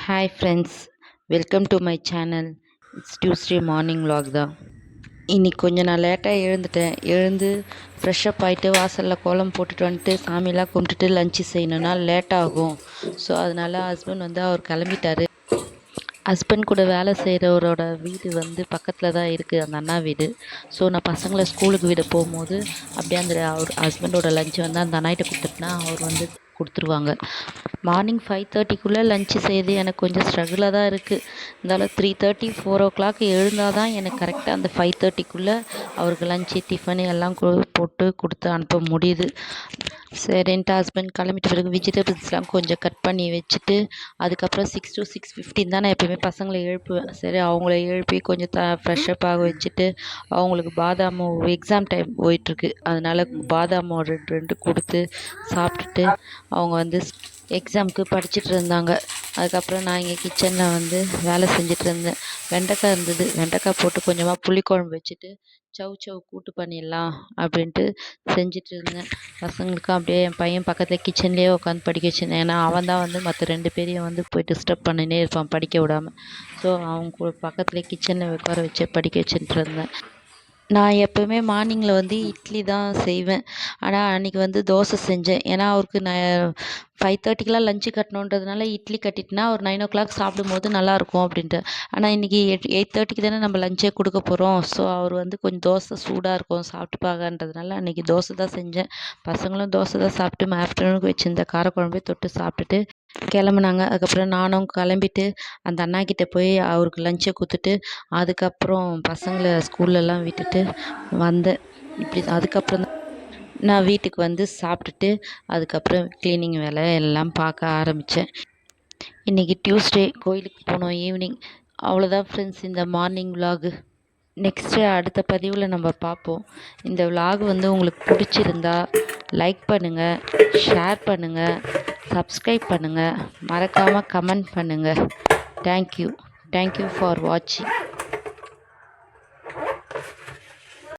Hi friends, welcome to my channel. It's Tuesday morning vlog தான். இன்னைக்கு கொஞ்சம் நான் லேட்டாக எழுந்து ஃப்ரெஷ்அப் ஆகிட்டு வாசலில் கோலம் போட்டுட்டு வந்துட்டு சாமியெல்லாம் கும்பிட்டுட்டு லஞ்சு செய்யணுன்னா லேட் ஆகும். ஸோ அதனால் ஹஸ்பண்ட் அவர் கிளம்பிட்டாரு. ஹஸ்பண்ட் கூட வேலை செய்கிறவரோட வீடு பக்கத்தில் தான் இருக்குது, அந்த அண்ணா வீடு. ஸோ நான் பசங்களை ஸ்கூலுக்கு விட போகும்போது அப்படியே அவர் ஹஸ்பண்டோட லஞ்சு அந்த அண்ணாகிட்ட கொடுத்துட்டுனா அவர் கொடுத்துருவாங்க. மார்னிங் 5:30க்குள்ளே லஞ்சு செய்யுது எனக்கு கொஞ்சம் ஸ்ட்ரகிளாக தான் இருக்குது. இருந்தாலும் 3:30 4 o'clock எழுந்தால் தான் எனக்கு கரெக்டாக அந்த 5:30க்குள்ளே அவருக்கு லஞ்சு டிஃபனு எல்லாம் போட்டு கொடுத்து அனுப்ப முடியுது. சரின்ட்டு ஹஸ்பண்ட் கிளம்பிட்ட பிறகு வெஜிடபிள்ஸ்லாம் கொஞ்சம் கட் பண்ணி வச்சுட்டு அதுக்கப்புறம் 6 to 6:15 தான் நான் எப்போயுமே பசங்களை எழுப்புவேன். சரி அவங்கள எழுப்பி கொஞ்சம் ஃப்ரெஷ்அப் ஆக வச்சுட்டு அவங்களுக்கு பாதாம் எக்ஸாம் டைம் போயிட்டுருக்கு, அதனால் பாதாம் ரெண்டு கொடுத்து சாப்பிட்டுட்டு அவங்க எக்ஸாமுக்கு படிச்சுட்டு இருந்தாங்க. அதுக்கப்புறம் நான் இங்கே கிச்சனில் வேலை செஞ்சுட்டு இருந்தேன். வெண்டைக்காய் இருந்தது, வெண்டைக்காய் போட்டு கொஞ்சமாக புளிக்குழம்பு வச்சுட்டு சவு கூட்டு பண்ணிடலாம் அப்படின்ட்டு செஞ்சுட்டு இருந்தேன். பசங்களுக்கும் அப்படியே என் பையன் பக்கத்தில் கிச்சன்லேயே உட்காந்து படிக்க வச்சுருந்தேன். ஏன்னா அவன் தான் மற்ற 2 பேரையும் போய் டிஸ்டர்ப் பண்ணினே இருப்பான் படிக்க விடாமல். ஸோ அவங்க பக்கத்துலேயே கிச்சனில் உட்கார வச்சு படிக்க வச்சுட்டு இருந்தேன். நான் எப்போவுமே மார்னிங்கில் இட்லி தான் செய்வேன். ஆனால் அன்றைக்கி தோசை செஞ்சேன். ஏன்னா அவருக்கு நான் 5:30க்கெலாம் லஞ்சு கட்டணுன்றதுனால இட்லி கட்டிட்டுனா ஒரு 9 o'clock சாப்பிடும்போது நல்லாயிருக்கும் அப்படின்ட்டு. ஆனால் இன்றைக்கி 8:30க்கு தானே நம்ம லஞ்சே கொடுக்க போகிறோம். ஸோ அவர் கொஞ்சம் தோசை சூடாக இருக்கும் சாப்பிட்டுப்பாங்கன்றதுனால அன்றைக்கி தோசை தான் செஞ்சேன். பசங்களும் தோசை தான் சாப்பிட்டு ஆஃப்டர்நூனுக்கு வச்சுருந்த காரக்குழம்பே தொட்டு சாப்பிட்டுட்டு கிளம்புனாங்க. அதுக்கப்புறம் நானும் கிளம்பிட்டு அந்த அண்ணாக்கிட்ட போய் அவருக்கு லஞ்சை கொடுத்துட்டு அதுக்கப்புறம் பசங்களை ஸ்கூல்லலாம் விட்டுட்டு வந்தேன். அதுக்கப்புறம் தான் நான் வீட்டுக்கு சாப்பிட்டுட்டு அதுக்கப்புறம் க்ளீனிங் வேலை எல்லாம் பார்க்க ஆரம்பித்தேன். இன்றைக்கி டியூஸ்டே, கோயிலுக்கு போனோம் ஈவினிங். அவ்வளோதான் ஃப்ரெண்ட்ஸ் இந்த மார்னிங் விலாகு. நெக்ஸ்ட்டு அடுத்த பதிவில் நம்ம பார்ப்போம். இந்த விலாக் உங்களுக்கு பிடிச்சிருந்தா லைக் பண்ணுங்கள், ஷேர் பண்ணுங்கள், சப்ஸ்கிரைப் பண்ணுங்கள், மறக்காமல் கமெண்ட் பண்ணுங்கள். தேங்க்யூ ஃபார் வாட்சிங்.